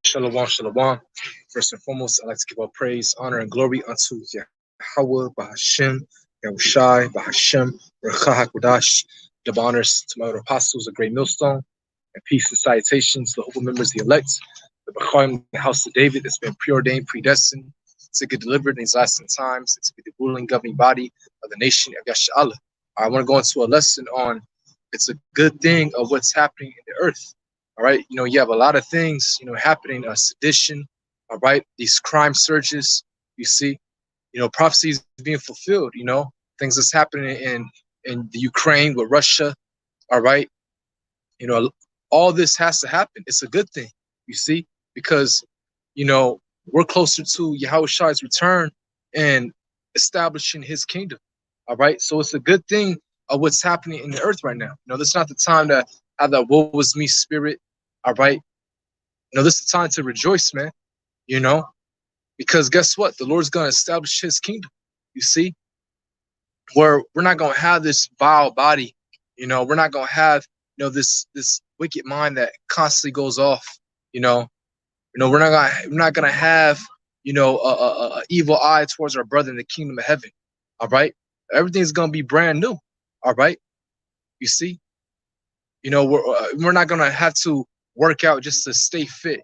Shalom, shalom. First and foremost, I'd like to give all praise, honor, and glory unto Yahweh, Bahashem, Yahushai, Bahashem, Rechah HaKodash. Double honors to my other apostles, a great millstone, and peace and salutations to the holy members, the elect, the Bechaim, the house of David that's been preordained, predestined to get delivered in these last times, and to be the ruling, governing body of the nation of Yasharallah. I want to go into a lesson on it's a good thing of what's happening in the earth. All right, you have a lot of things, happening, sedition, all right, these crime surges, you see, prophecies being fulfilled, things that's happening in the Ukraine with Russia, all right, all this has to happen. It's a good thing, you see, because, we're closer to Yahushua's return and establishing his kingdom, all right, so it's a good thing of what's happening in the earth right now. This is not the time to have that woe was me spirit. All right. This is the time to rejoice, man. Because guess what? The Lord's going to establish his kingdom. You see, where we're not going to have this vile body. We're not going to have, this wicked mind that constantly goes off. We're not going to have, a evil eye towards our brother in the kingdom of heaven. All right. Everything's going to be brand new. All right. You see, we're not going to have to work out just to stay fit,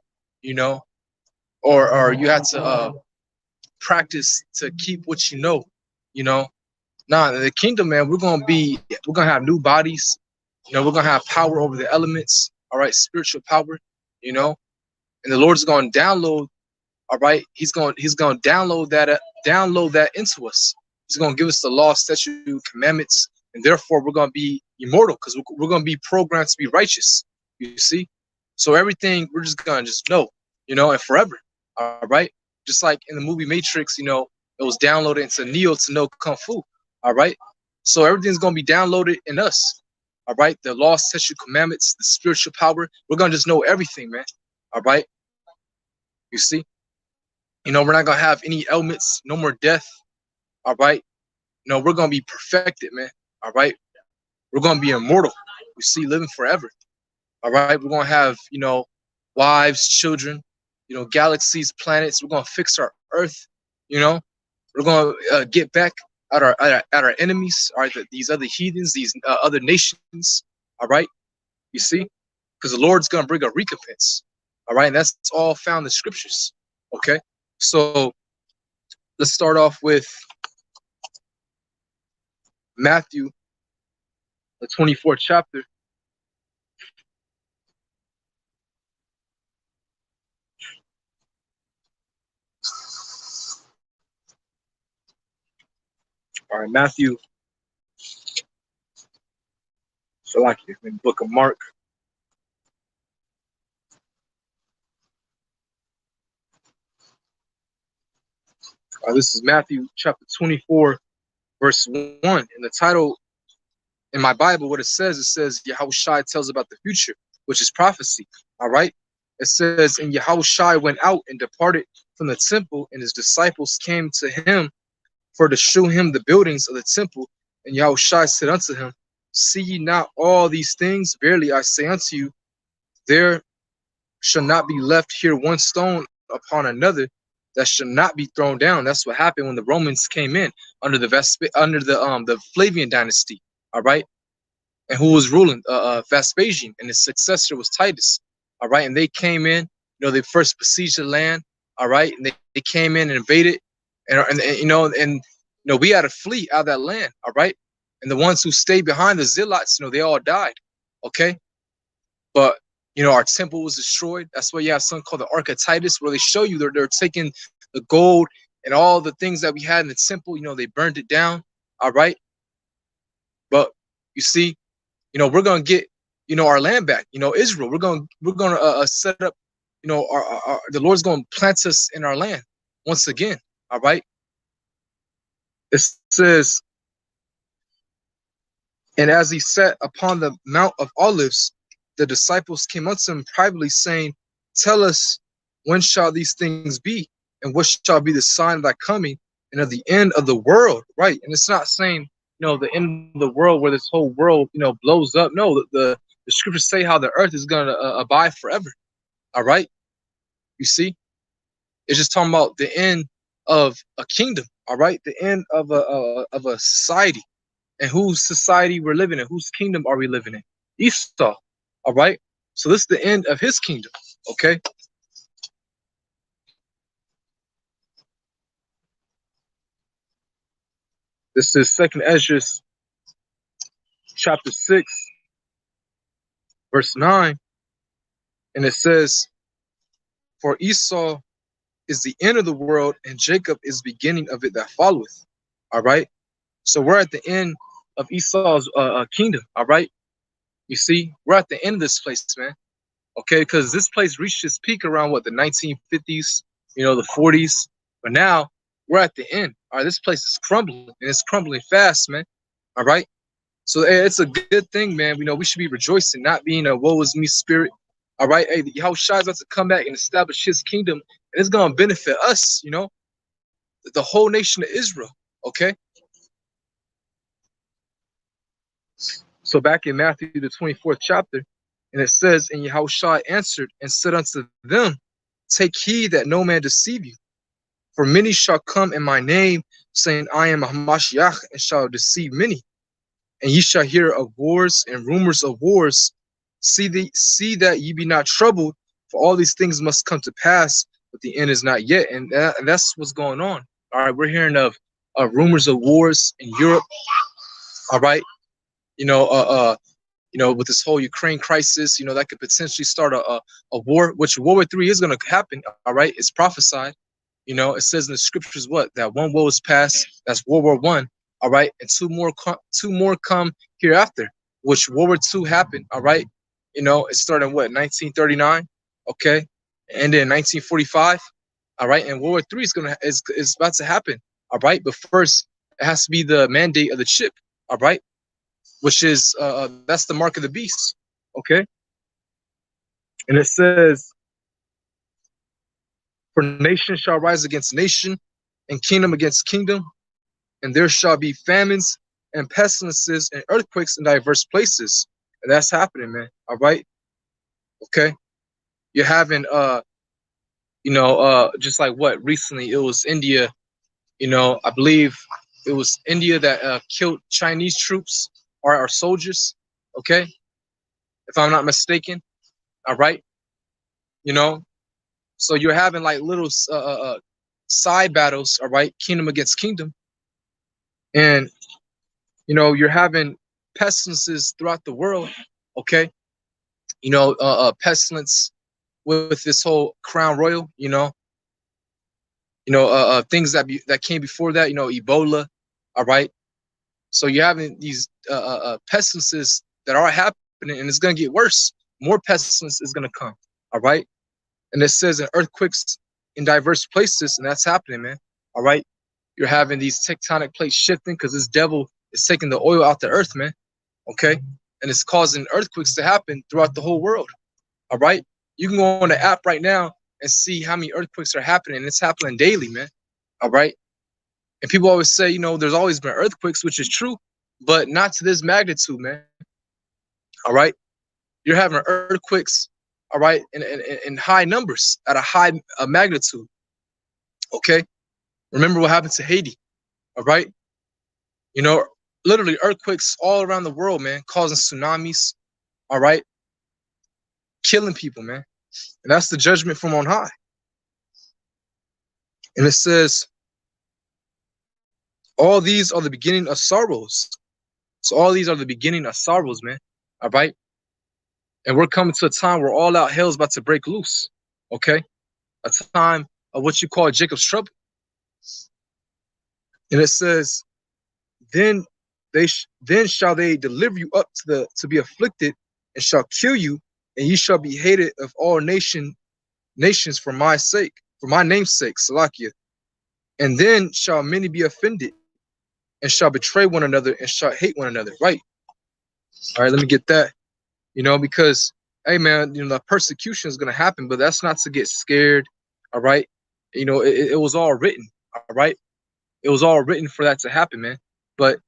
or you have to practice to keep what Nah, the kingdom, man, we're gonna have new bodies, we're gonna have power over the elements, all right, spiritual power, and the Lord's gonna download, all right, he's gonna download that into us. He's gonna give us the law, statute, commandments, and therefore we're gonna be immortal because we're gonna be programmed to be righteous. You see. So everything we're just gonna know, and forever. All right. Just like in the movie Matrix, it was downloaded into Neo to know Kung Fu. All right. So everything's gonna be downloaded in us. All right. The law, statute, commandments, the spiritual power. We're gonna just know everything, man. All right. You see, we're not gonna have any ailments, no more death. All right. We're gonna be perfected, man. All right. We're gonna be immortal. You see, living forever. All right, we're gonna have, wives, children, galaxies, planets. We're gonna fix our Earth. We're gonna get back at our enemies, all right, these other heathens, these other nations. All right, you see, because the Lord's gonna bring a recompense. All right, and that's all found in the scriptures. Okay, so let's start off with Matthew, the 24th chapter. All right, Matthew, so like in the book of Mark. This is Matthew chapter 24, verse 1. And the title in my Bible, what it says Yahushua tells about the future, which is prophecy. All right. It says, and Yahushua went out and departed from the temple, and his disciples came to him for to shew him the buildings of the temple. And Yahushua said unto him, see ye not all these things? Verily I say unto you, there shall not be left here one stone upon another that should not be thrown down. That's what happened when the Romans came in under the Flavian dynasty. All right, and who was ruling? Vespasian, and his successor was Titus. All right, and they came in. They first besieged the land. All right, and they came in and invaded, and we had to flee out of that land. All right, and the ones who stayed behind, the zealots, they all died. Okay, but our temple was destroyed. That's why you have something called the Ark of Titus, where they show you they're taking the gold and all the things that we had in the temple. They burned it down. All right, but you see, we're gonna get our land back. Israel. We're gonna set up. The Lord's gonna plant us in our land once again. All right. It says, and as he sat upon the Mount of Olives, the disciples came unto him privately, saying, tell us, when shall these things be? And what shall be the sign of thy coming and of the end of the world? Right. And it's not saying, the end of the world where this whole world, blows up. No, the scriptures say how the earth is going to abide forever. All right. You see, it's just talking about the end of a kingdom. All right, the end of a society, and whose society we're living in, whose kingdom are we living in? Esau. All right, so this is the end of his kingdom. Okay. This is Second Ezra chapter 6, verse 9, and it says, "For Esau is the end of the world, and Jacob is the beginning of it that followeth." All right. So we're at the end of Esau's kingdom. All right. You see, we're at the end of this place, man. Okay, because this place reached its peak around what, the 1950s, the 40s. But now we're at the end. All right, this place is crumbling, and it's crumbling fast, man. All right. So hey, it's a good thing, man. We should be rejoicing, not being a woe is me spirit. All right. Hey, Yahushua is about to come back and establish his kingdom, and it's gonna benefit us, the whole nation of Israel. Okay. So back in Matthew the 24th chapter, and it says, "And Yahushua answered and said unto them, Take heed that no man deceive you. For many shall come in my name, saying, I am a Hamashiach, and shall deceive many. And ye shall hear of wars and rumors of wars. See that ye be not troubled, for all these things must come to pass, but the end is not yet." And that's what's going on. All right, we're hearing of rumors of wars in Europe. All right, with this whole Ukraine crisis, that could potentially start a war, which World War III is going to happen. All right, it's prophesied. It says in the scriptures that one woe is past, that's World War I. All right, and two more come hereafter, which World War II happened. All right, it started in 1939. Okay, and in 1945. All right, and World War III is about to happen. All right, but first it has to be the mandate of the chip. All right, which is that's the mark of the beast. Okay, and it says, "For nation shall rise against nation, and kingdom against kingdom, and there shall be famines and pestilences and earthquakes in diverse places." And that's happening, man. All right. Okay. You're having just like what recently it was India. I believe it was India that killed Chinese troops or our soldiers. Okay, if I'm not mistaken. All right. So you're having like little side battles. All right, kingdom against kingdom, and you're having pestilences throughout the world. Okay, pestilence with this whole Crown Royal. Things that came before that. Ebola. All right. So you're having these pestilences that are happening, and it's gonna get worse. More pestilence is gonna come. All right. And it says in earthquakes in diverse places, and that's happening, man. All right. You're having these tectonic plates shifting because this devil is taking the oil out the earth, man. Okay. And it's causing earthquakes to happen throughout the whole world. All right. You can go on the app right now and see how many earthquakes are happening. And it's happening daily, man. All right. And people always say, there's always been earthquakes, which is true, but not to this magnitude, man. All right. You're having earthquakes, all right, in high numbers, at a high magnitude. Okay. Remember what happened to Haiti. All right. Literally earthquakes all around the world, man, causing tsunamis. All right. Killing people, man. And that's the judgment from on high. And it says, all these are the beginning of sorrows. So all these are the beginning of sorrows, man. All right. And we're coming to a time where all out hell is about to break loose. Okay. A time of what you call Jacob's trouble. And it says, then shall they deliver you up to be afflicted, and shall kill you, and ye shall be hated of all nations for my sake, for my name's sake, Salakia. And then shall many be offended, and shall betray one another, and shall hate one another. Right. All right, let me get that. Because, hey, man, the persecution is going to happen, but that's not to get scared. All right. It was all written. All right. It was all written for that to happen, man. But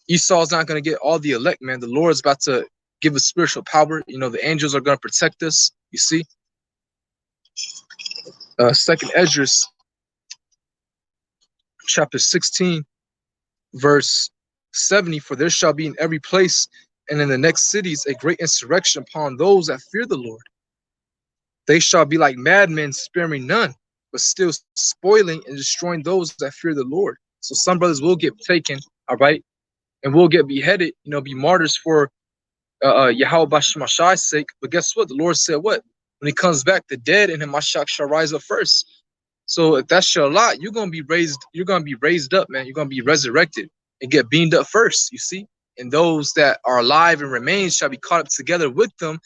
Esau's not going to get all the elect, man. The Lord's about to give us spiritual power. The angels are going to protect us. You see? Second Esdras, chapter 16, verse 70. For there shall be in every place and in the next cities a great insurrection upon those that fear the Lord. They shall be like madmen, sparing none, but still spoiling and destroying those that fear the Lord. So some brothers will get taken, all right, and will get beheaded, be martyrs for Yahweh Bashimashai's sake. But guess what? The Lord said what? When he comes back, the dead in him Mashiach shall rise up first. So if that's your lot, you're gonna be raised up, man. You're gonna be resurrected and get beamed up first, you see? And those that are alive and remain shall be caught up together with them,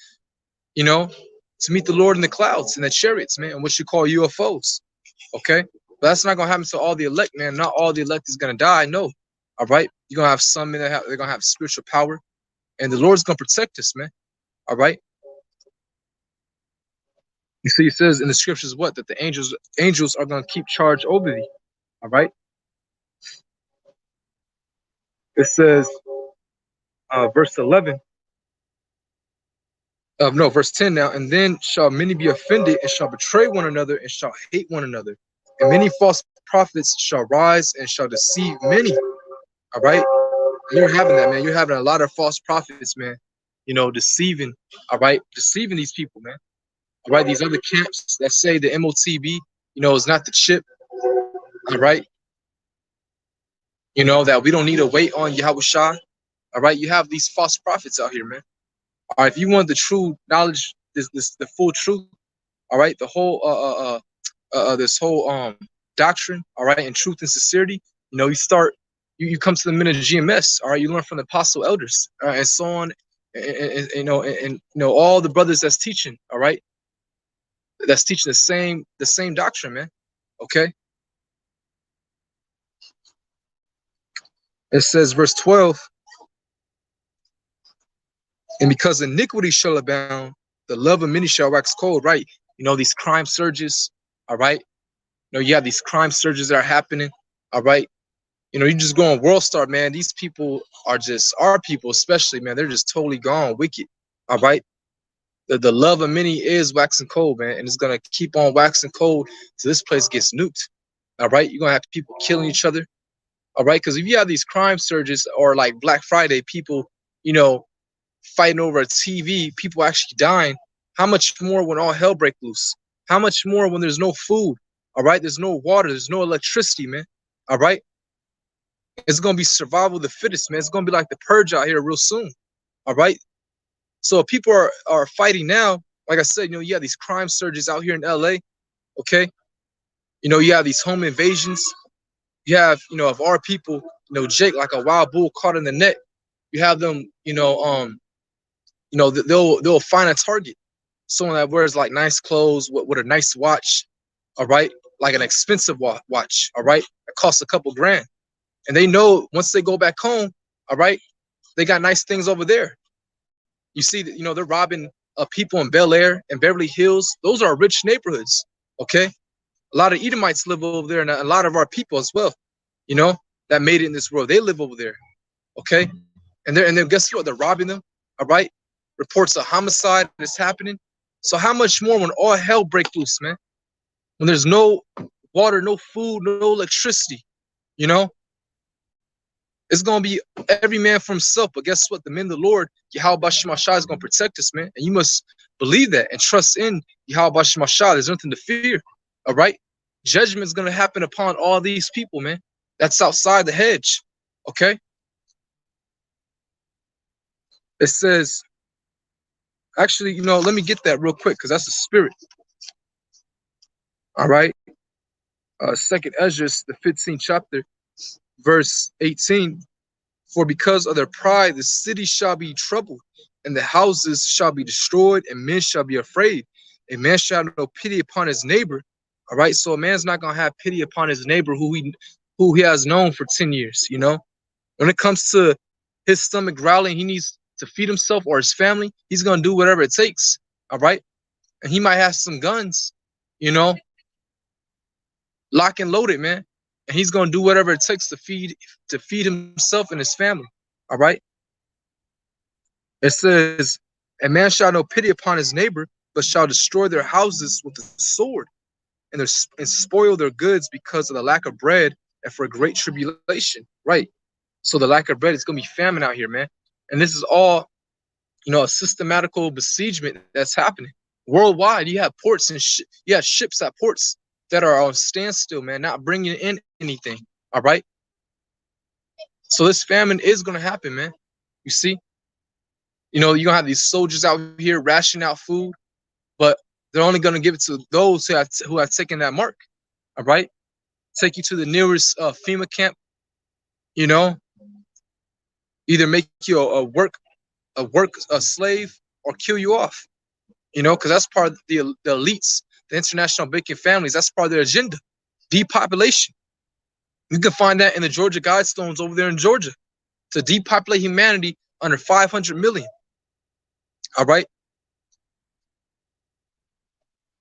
to meet the Lord in the clouds, in the chariots, man, and what you call UFOs. Okay? But that's not gonna happen to all the elect, man. Not all the elect is gonna die, no. All right, you're gonna have some men that they're gonna have spiritual power, and the Lord's gonna protect us, man. All right. You see, it says in the scriptures what? That the angels are gonna keep charge over thee. All right. It says, verse 11. No, verse 10 now. And then shall many be offended and shall betray one another and shall hate one another. And many false prophets shall rise and shall deceive many. All right. You're having that, man. You're having a lot of false prophets, man. Deceiving. All right. Deceiving these people, man. All right. These other camps that say the MOTB, is not the chip. All right. That we don't need to wait on Yahweh Shah. All right. You have these false prophets out here, man. All right. If you want the true knowledge, the full truth, all right, the whole this whole doctrine, all right, and truth and sincerity, you come to the minute of GMS, all right, you learn from the apostle elders, and so on, and all the brothers that's teaching, all right, that's teaching the same doctrine, man. Okay. It says, verse 12, and because iniquity shall abound, the love of many shall wax cold, right? These crime surges, all right? You have these crime surges that are happening, all right? You just go on World Star, man. These people are just, our people especially, man, they're just totally gone wicked, all right? The love of many is waxing cold, man, and it's going to keep on waxing cold till this place gets nuked, all right? You're going to have people killing each other, all right? Because if you have these crime surges or like Black Friday, people, fighting over a TV, people actually dying, how much more when all hell break loose? How much more when there's no food, all right? There's no water, there's no electricity, man, all right? It's going to be survival of the fittest, man. It's going to be like the purge out here real soon, all right? So if people are fighting now, like I said, you have these crime surges out here in LA, okay? You have these home invasions. You have, of our people, Jake, like a wild bull caught in the net. You have them, they'll find a target, someone that wears like nice clothes with a nice watch, all right, like an expensive watch, all right, that costs a couple grand, and they know once they go back home, all right, they got nice things over there. You see that they're robbing people in Bel Air and Beverly Hills. Those are rich neighborhoods, okay? A lot of Edomites live over there, and a lot of our people as well, that made it in this world. They live over there, okay? And then guess what? They're robbing them, all right? Reports of homicide is happening. So how much more when all hell breaks loose, man? When there's no water, no food, no electricity, it's going to be every man for himself. But guess what? The men of the Lord, Yahweh Bashimashah, is going to protect us, man. And you must believe that and trust in Yahweh Bashimashah. There's nothing to fear, all right? Judgment is going to happen upon all these people, man. That's outside the hedge, okay? It says, actually, let me get that real quick because that's the spirit. All right. Second Esdras, the 15th chapter, verse 18. For because of their pride, the city shall be troubled, and the houses shall be destroyed, and men shall be afraid. A man shall have no pity upon his neighbor. All right. So a man's not gonna have pity upon his neighbor who he has known for 10 years. When it comes to his stomach growling, he needs to feed himself or his family. He's gonna do whatever it takes. All right. And he might have some guns, lock and loaded, man. And he's gonna do whatever it takes to feed himself and his family. All right. It says, a man shall have no pity upon his neighbor, but shall destroy their houses with the sword. and spoil their goods because of the lack of bread and for great tribulation. Right. So the lack of bread is gonna be famine out here, man. And this is all, a systematical besiegement that's happening worldwide. You have ports and you have ships at ports that are on standstill, man, not bringing in anything. All right. So this famine is gonna happen, man. You see, you're gonna have these soldiers out here rationing out food, but they're only gonna give it to those who have taken that mark. All right. Take you to the nearest FEMA camp. Either make you a slave or kill you off. Because that's part of the elites, the international banking families. That's part of their agenda, depopulation. You can find that in the Georgia Guidestones over there in Georgia, to depopulate humanity under 500 million. All right.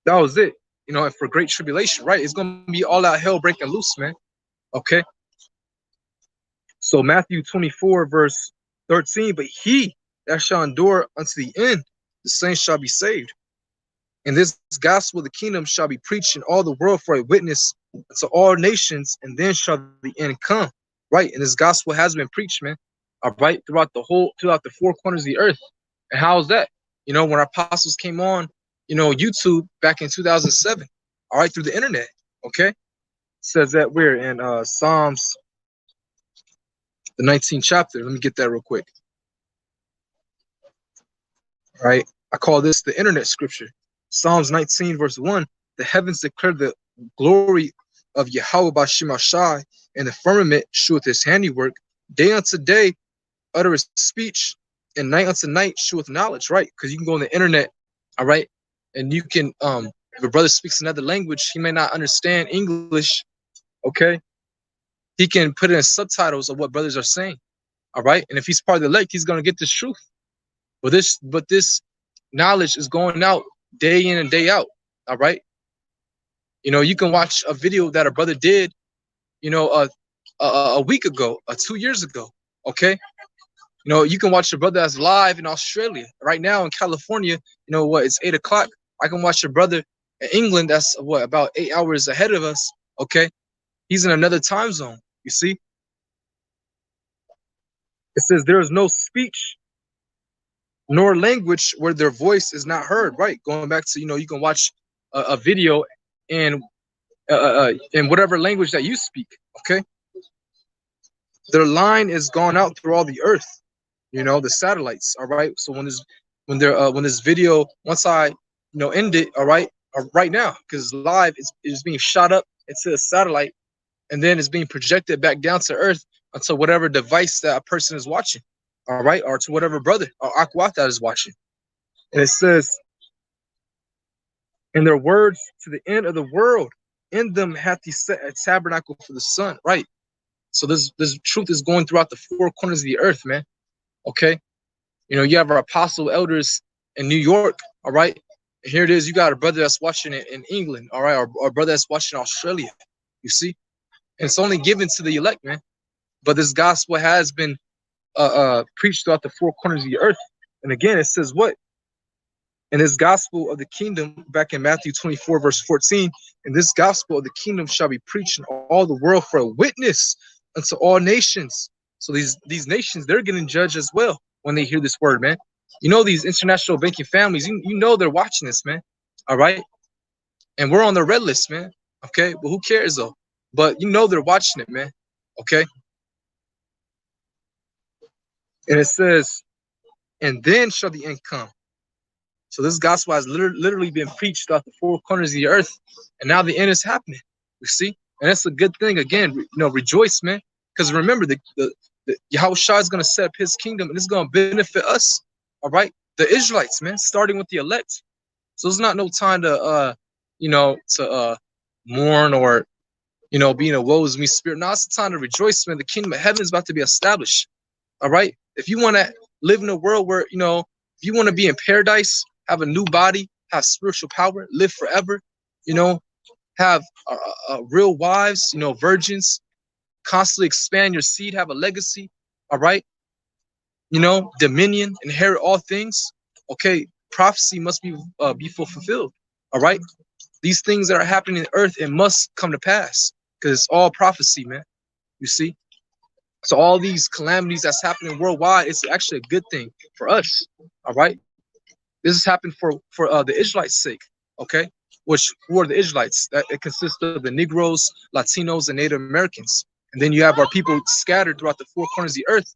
That was it. And for great tribulation, right? It's going to be all out hell breaking loose, man. Okay. So Matthew 24, verse 13, but he that shall endure unto the end, the same shall be saved. And this gospel of the kingdom shall be preached in all the world for a witness to all nations, and then shall the end come. Right. And this gospel has been preached, man. All right. Throughout the four corners of the earth. And how is that? When our apostles came on, YouTube back in 2007. All right. Through the internet. Okay. It says that we're in Psalms, the 19th chapter. Let me get that real quick. All right. I call this the internet scripture. Psalms 19, verse 1. The heavens declare the glory of Yahweh Bashim Ashai, and the firmament sheweth his handiwork. Day unto day uttereth speech, and night unto night sheweth knowledge. Right? Because you can go on the internet, all right, and you can if a brother speaks another language, he may not understand English. Okay, he can put in subtitles of what brothers are saying. All right, and if he's part of the elect, he's gonna get this truth. But this knowledge is going out day in and day out. All right. You can watch a video that a brother did, a week ago, 2 years ago. Okay. You can watch a brother that's live in Australia right now in California. It's 8 o'clock. I can watch a brother in England that's about 8 hours ahead of us. Okay. He's in another time zone. You see, it says there is no speech nor language where their voice is not heard. Right. Going back to, you can watch a video in whatever language that you speak. Okay. Their line is gone out through all the earth, the satellites. All right. So when this video, once I, end it, all right, right now, because live is being shot up into a satellite, and then it's being projected back down to earth onto whatever device that a person is watching. All right, or to whatever brother or Akwat that is watching. And it says, in their words to the end of the world, in them hath he set a tabernacle for the sun. Right. So this truth is going throughout the four corners of the earth, man. Okay. You have our apostle elders in New York. All right. And here it is. You got a brother that's watching it in England. All right. Or a brother that's watching Australia. You see? And it's only given to the elect, man. But this gospel has been preached throughout the four corners of the earth. And again, it says what? And this gospel of the kingdom, back in Matthew 24, verse 14, and this gospel of the kingdom shall be preached in all the world for a witness unto all nations. So these nations, they're getting judged as well when they hear this word, man. These international banking families, they're watching this, man. All right. And we're on the red list, man. Okay. But who cares though? But they're watching it, man. Okay. And it says, and then shall the end come. So this gospel has literally been preached throughout the four corners of the earth, and now the end is happening. You see, and that's a good thing. Again, rejoice, man, because remember the Yahushua is going to set up his kingdom, and it's going to benefit us. All right, the Israelites, man, starting with the elect. So it's not no time to mourn or be in a woe is me spirit. Now it's the time to rejoice, man. The kingdom of heaven is about to be established. All right, if you want to live in a world where if you want to be in paradise, have a new body, have spiritual power, live forever, have real wives, virgins, constantly expand your seed, have a legacy, all right? Dominion, inherit all things. Okay, prophecy must be fulfilled, all right? These things that are happening in earth, it must come to pass because it's all prophecy, man. You see? So all these calamities that's happening worldwide, it's actually a good thing for us. All right. This has happened for the Israelites' sake. Okay. Which who are the Israelites? That it consists of the Negroes, Latinos, and Native Americans. And then you have our people scattered throughout the four corners of the earth.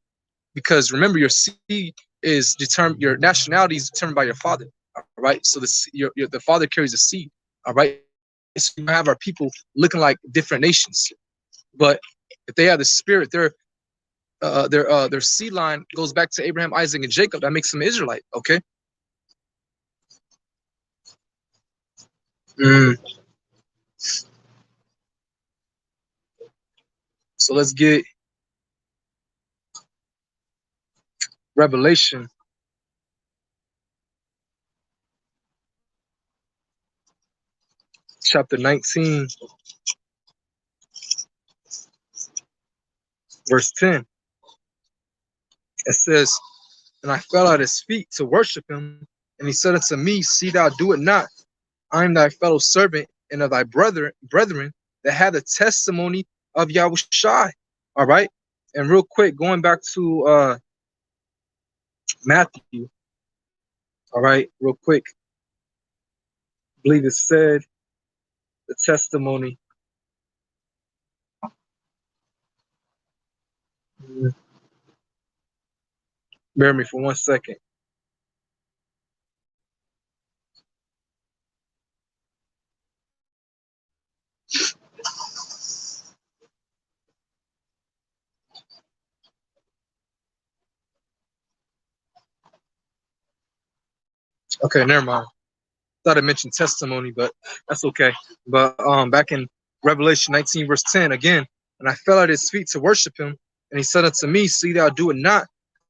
Because remember, your seed is determined, your nationality is determined by your father. All right. So the father carries a seed. All right. So you have our people looking like different nations. But if they have the spirit, their seed line goes back to Abraham, Isaac, and Jacob. That makes them Israelite. Okay. Mm. So let's get Revelation chapter 19, verse 10. It says, "And I fell at his feet to worship him, and he said unto me, See thou do it not. I am thy fellow servant and of thy brethren that had the testimony of Yahushai." All right. And real quick, going back to Matthew. All right, real quick. I believe it said the testimony. Bear me for 1 second. Okay, never mind. Thought I mentioned testimony, but that's okay. But back in Revelation 19, verse 10, again, and I fell at his feet to worship him, and he said unto me, See thou do it not.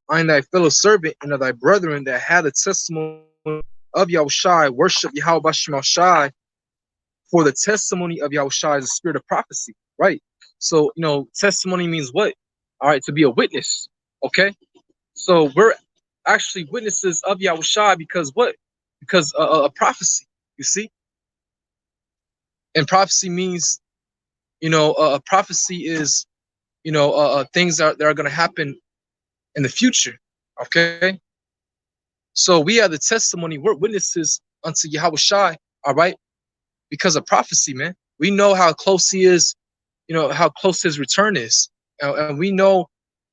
I am thy fellow servant and of thy brethren that had the testimony of Yahushai. Worship Yahweh Bashem Shai, for the testimony of Yahushai is the spirit of prophecy. Right. So, testimony means what? All right, to be a witness. Okay. So we're actually witnesses of Yahushua because what? Because a prophecy, you see? And prophecy means, a prophecy is, things that are going to happen in the future, okay? So we have the testimony, we're witnesses unto Yahushua, all right? Because of prophecy, man. We know how close he is, how close his return is. And we know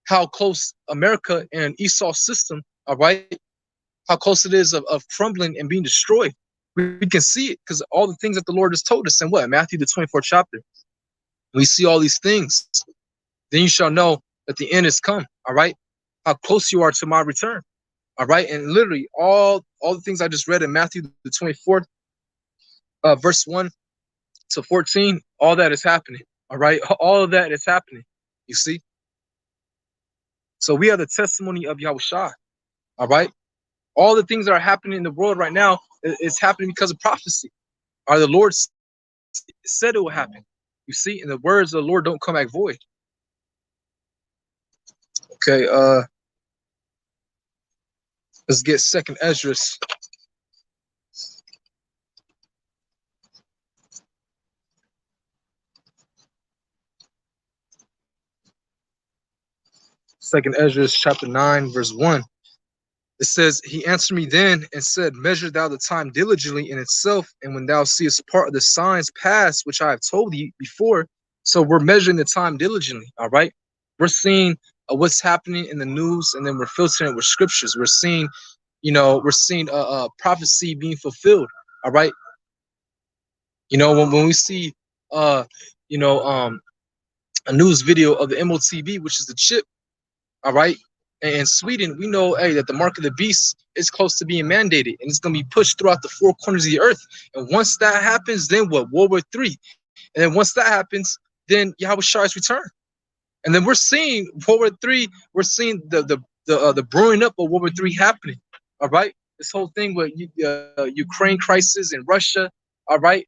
how close America and Esau's system, all right, how close it is of crumbling and being destroyed. We can see it because all the things that the Lord has told us in what? Matthew, the 24th chapter. We see all these things. Then you shall know that the end has come, all right? How close you are to my return, all right? And literally all the things I just read in Matthew, the 24th, verse 1 to 14, all that is happening, all right? All of that is happening, you see? So we are the testimony of Yahushua, all right? All the things that are happening in the world right now is happening because of prophecy. The Lord said it will happen. You see, and the words of the Lord don't come back void. Okay, let's get Second Esdras. Second Esdras chapter 9, verse 1. It says, He answered me then and said, Measure thou the time diligently in itself, and when thou seest part of the signs pass, which I have told thee before. So we're measuring the time diligently, all right? We're seeing what's happening in the news, and then we're filtering it with scriptures. We're seeing, prophecy being fulfilled, all right? When we see, a news video of the MOTB, which is the chip, all right? And in Sweden, we know, hey, that the mark of the beast is close to being mandated, and it's going to be pushed throughout the four corners of the earth. And once that happens, then what? World War III. And then once that happens, then Yahushua's return. And then we're seeing World War III. We're seeing the brewing up of World War III happening. All right, this whole thing with Ukraine crisis and Russia. All right,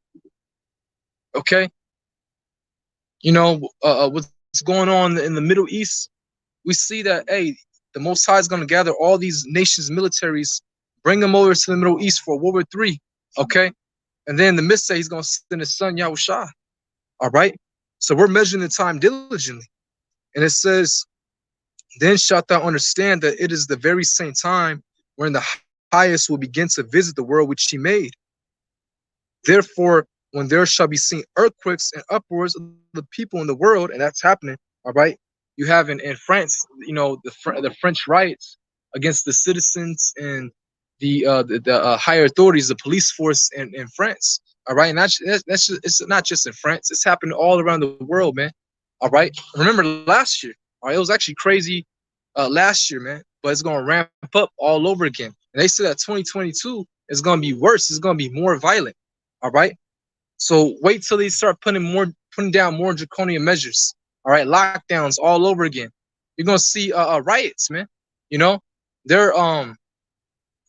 okay. What's going on in the Middle East? We see that, hey, the Most High is going to gather all these nations' militaries, bring them over to the Middle East for World War III, okay? And then in the midst, he's going to send his son, Yahushua. All right. So we're measuring the time diligently. And it says, then shalt thou understand that it is the very same time when the highest will begin to visit the world which he made. Therefore, when there shall be seen earthquakes and uproars of the people in the world, and that's happening, all right, you have in France, you know, the French riots against the citizens and the higher authorities, the police force in France, all right, and that's just, it's not just in France, it's happening all around the world, man. All right, remember last year, all right, it was actually crazy last year, man, but it's gonna ramp up all over again. And they said that 2022 is gonna be worse, it's gonna be more violent. All right. So wait till they start putting down more draconian measures. All right, lockdowns all over again. You're gonna see riots, man. You know, they're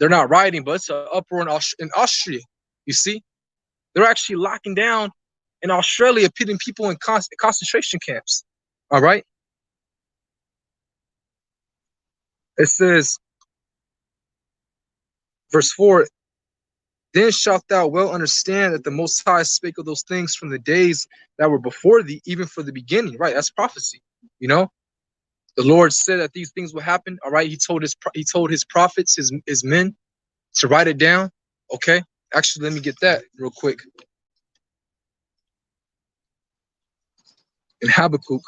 not rioting, but it's an uproar in Austria. You see, they're actually locking down in Australia, putting people in concentration camps. All right. It says, verse 4. Then shalt thou well understand that the Most High spake of those things from the days that were before thee, even for the beginning. Right, that's prophecy. You know, the Lord said that these things will happen. All right, he told his prophets, his men, to write it down. Okay, actually, let me get that real quick. In Habakkuk.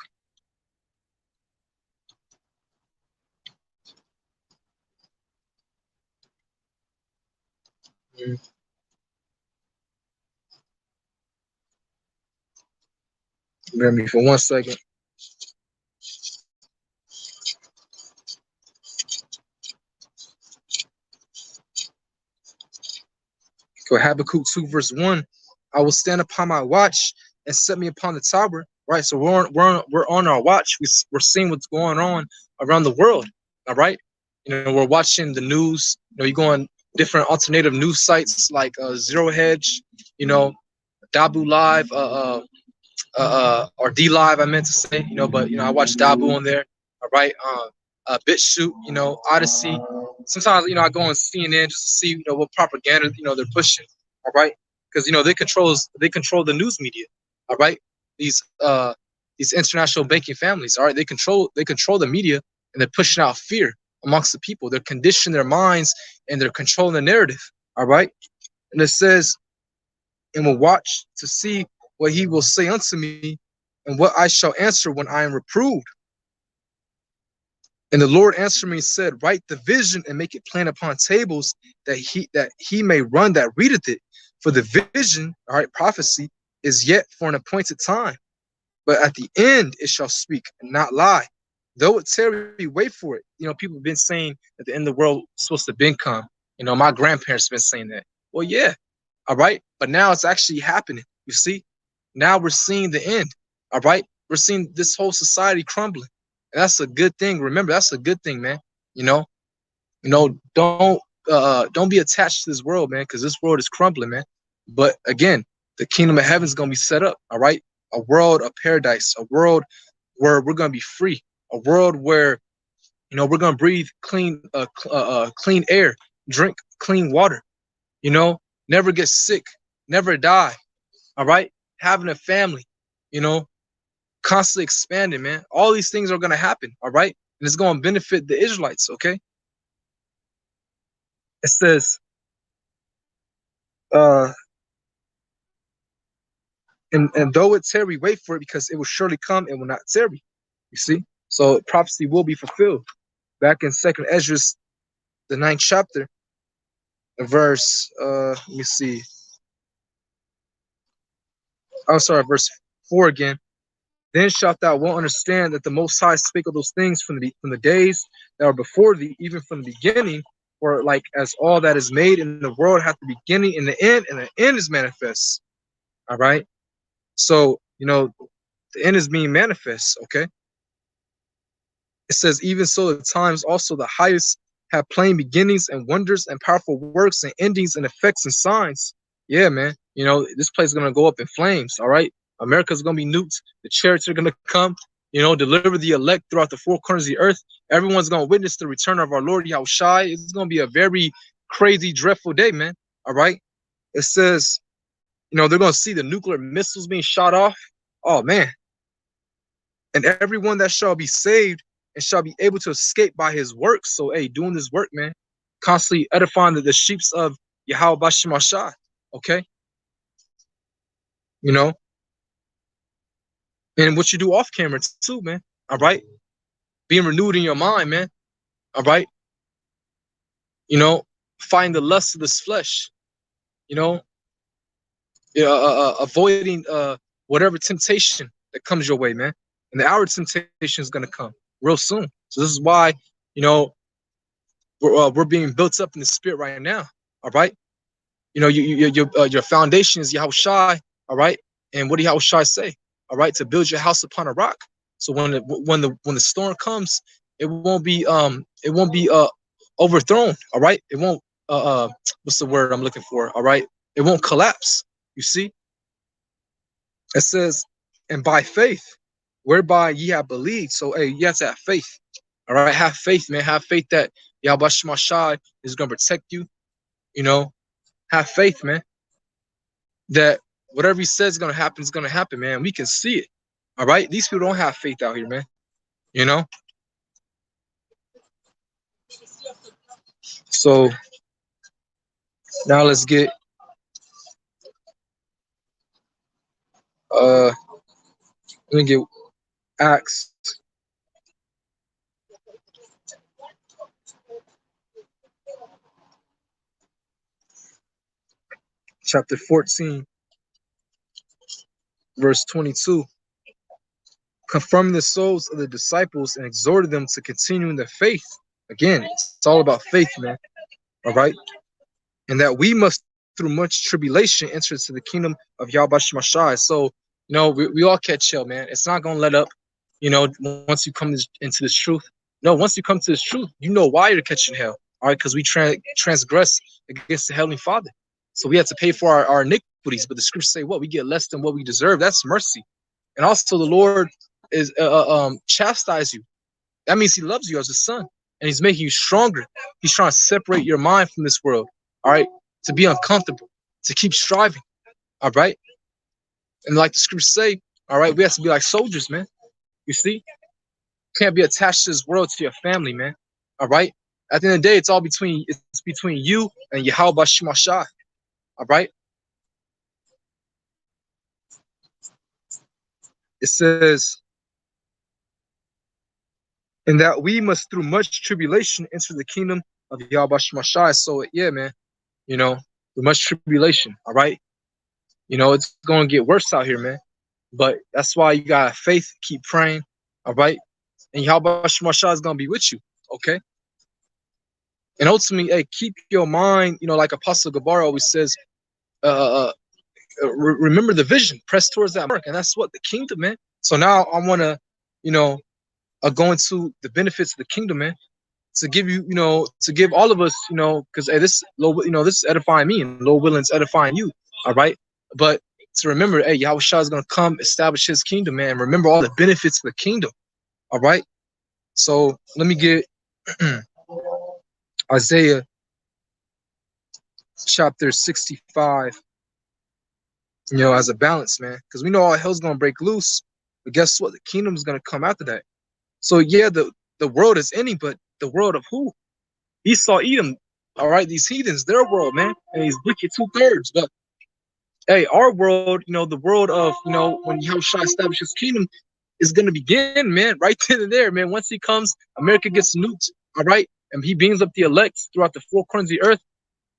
Bear me for 1 second. So Habakkuk 2 verse 1, I will stand upon my watch and set me upon the tower. Right, so we're on our watch. We're seeing what's going on around the world. All right, you know, we're watching the news. You know, you go on different alternative news sites like Zero Hedge, you know, Dabu Live, or D Live, I meant to say, you know, but you know, I watch Dabu on there. All right, BitChute, you know, Odyssey. Sometimes, you know, I go on CNN just to see, you know, what propaganda, you know, they're pushing. All right, because you know they control the news media. All right, these international banking families. All right, they control the media, and they're pushing out fear amongst the people. They're conditioning their minds and they're controlling the narrative. All right, and it says, and will watch to see what he will say unto me, and what I shall answer when I am reproved. And the Lord answered me and said, write the vision and make it plain upon tables, that he may run that readeth it. For the vision, all right, prophecy, is yet for an appointed time. But at the end it shall speak and not lie. Though it tarry, wait for it. You know, people have been saying that the end of the world is supposed to been come. You know, my grandparents have been saying that. Well, yeah, all right. But now it's actually happening. You see? Now we're seeing the end. All right. We're seeing this whole society crumbling. And that's a good thing. Remember, that's a good thing, man. You know, don't be attached to this world, man, because this world is crumbling, man. But again, the kingdom of heaven is gonna be set up, all right? A world of paradise, a world where we're gonna be free, a world where, you know, we're gonna breathe clean air, drink clean water, you know, never get sick, never die, all right? Having a family, you know, constantly expanding, man. All these things are gonna happen, all right? And it's gonna benefit the Israelites, okay? It says, and though it tarry, wait for it, because it will surely come and will not tarry. You see? So prophecy will be fulfilled. Back in 2nd Ezra, the 9th chapter, verse, let me see. I'm sorry, verse 4 again. Then shalt thou well understand that the Most High spake of those things from the days that were before thee, even from the beginning, or like as all that is made in the world hath the beginning and the end is manifest. All right. So, you know, the end is being manifest. Okay. It says, even so, at times also the highest have plain beginnings and wonders and powerful works and endings and effects and signs. Yeah, man. You know, this place is going to go up in flames. All right. America's going to be nuked. The chariots are going to come, you know, deliver the elect throughout the four corners of the earth. Everyone's going to witness the return of our Lord Yahushua. It's going to be a very crazy, dreadful day, man. All right. It says, they're going to see the nuclear missiles being shot off. Oh, man. And everyone that shall be saved and shall be able to escape by his works. So, hey, doing this work, man, constantly edifying the sheeps of Yahweh Bashim Ashai. Okay? And what you do off camera too, man. All right? Being renewed in your mind, man. All right? Fighting the lust of this flesh. Avoiding whatever temptation that comes your way, man. And the hour temptation is going to come real soon. So this is why, we're being built up in the spirit right now. All right? Your foundation is Yahushai. All right? And what did Yahushai say? All right, to build your house upon a rock. So when the storm comes, it won't be overthrown. All right, it won't what's the word I'm looking for? All right, it won't collapse. You see, it says, and by faith, whereby ye have believed. So hey, you have to have faith. All right, have faith, man. Have faith that Yahweh Shemashai is gonna protect you. Have faith, man. That whatever he says is gonna happen, man. We can see it. All right. These people don't have faith out here, man. So now let's get let me get Acts chapter 14. Verse 22, confirming the souls of the disciples and exhorted them to continue in the faith. Again, it's all about faith, man. All right. And that we must, through much tribulation, enter into the kingdom of Yahweh Shemashai. So, we all catch hell, man. It's not going to let up, once you come into this truth. No, once you come to this truth, you know why you're catching hell. All right. Because we transgress against the Heavenly Father. So we have to pay for our iniquities. But the scriptures say what? We get less than what we deserve. That's mercy. And also the Lord is chastise you. That means he loves you as a son. And he's making you stronger. He's trying to separate your mind from this world. All right. To be uncomfortable. To keep striving. All right. And like the scriptures say, all right, we have to be like soldiers, man. You see? Can't be attached to this world, to your family, man. All right. At the end of the day, it's between you and Yahweh Bashimashah. All right. It says, and that we must through much tribulation enter the kingdom of Yahweh Shemashai. So yeah, man, through much tribulation. All right. It's going to get worse out here, man. But that's why you got faith, keep praying. All right. And Yahweh Shemashai is going to be with you. Okay. And ultimately, hey, keep your mind, like Apostle Gabar always says, remember the vision, press towards that mark. And that's what the kingdom, man. So now I want to, go into the benefits of the kingdom, man, to give you, to give all of us, because hey, this is edifying me, and Lord willing, it's edifying you. All right. But to remember, hey, Yahweh Shah is going to come establish his kingdom, man. Remember all the benefits of the kingdom. All right. So let me get Isaiah chapter 65, as a balance, man, because we know all hell's going to break loose. But guess what? The kingdom is going to come after that. So yeah, the world is ending, but the world of who? Esau, Edom, all right, these heathens, their world, man, and these wicked 2/3. But hey, our world, the world of, when Yahushua establishes his kingdom is going to begin, man, right then and there, man. Once he comes, America gets nuked, all right, and he brings up the elect throughout the four corners of the earth,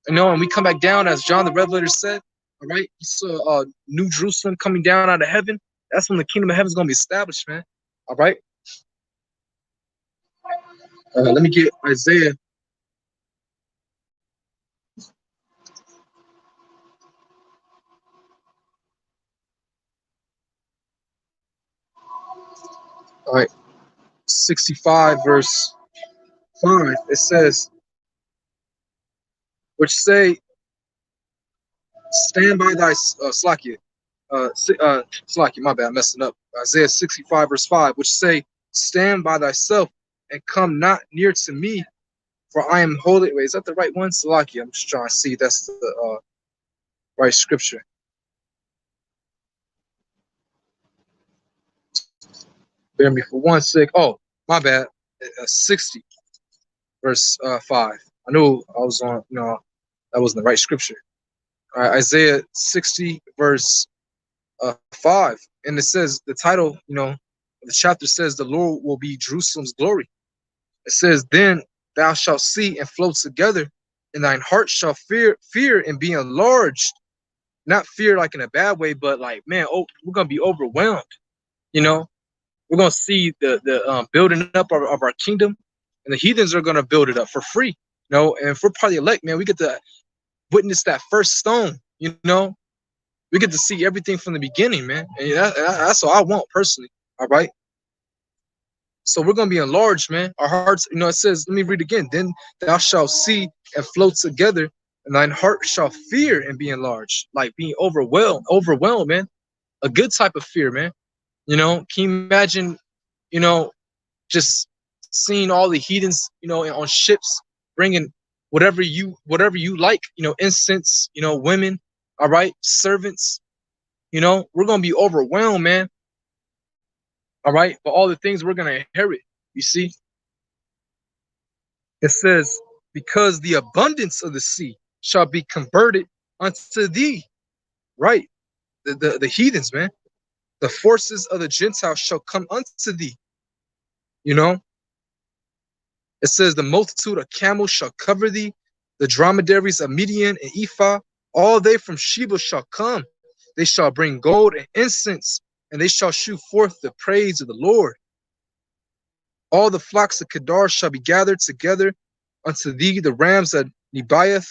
and we come back down, as John the Revelator said, all right, he saw New Jerusalem coming down out of heaven. That's when the kingdom of heaven is going to be established, man, all right. Let me get Isaiah. All right, 65 verse 5. It says, which say, stand by thy Slakia. Slakia, my bad, I'm messing up. Isaiah 65 verse 5, which say, stand by thyself and come not near to me, for I am holy. Wait, is that the right one? Slakia, I'm just trying to see that's the right scripture. Bear me for 1 sec. Oh, my bad. 60 verse 5. I knew I was on. No, that wasn't the right scripture. All right, Isaiah 60 verse 5, and it says the title. The chapter says the Lord will be Jerusalem's glory. It says, then thou shalt see and flow together, and thine heart shall fear and be enlarged. Not fear like in a bad way, but like, man, we're gonna be overwhelmed. We're gonna see the building up of our kingdom, and the heathens are gonna build it up for free. And if we're part of the elect, man, we get to witness that first stone. We get to see everything from the beginning, man, and that's what I want personally. All right. So we're gonna be enlarged, man. Our hearts, it says, let me read again. Then thou shalt see and float together, and thine heart shall fear and be enlarged, like being overwhelmed, man. A good type of fear, man. Can you imagine, just seeing all the heathens, on ships, bringing whatever you like, incense, women, all right, servants. We're gonna be overwhelmed, man. All right, but all the things we're gonna inherit, you see. It says, because the abundance of the sea shall be converted unto thee. Right, the heathens, man. The forces of the Gentiles shall come unto thee. It says, the multitude of camels shall cover thee, the dromedaries of Midian and Ephah, all they from Sheba shall come. They shall bring gold and incense, and they shall shew forth the praise of the Lord. All the flocks of Kedar shall be gathered together unto thee. The rams of Nebaioth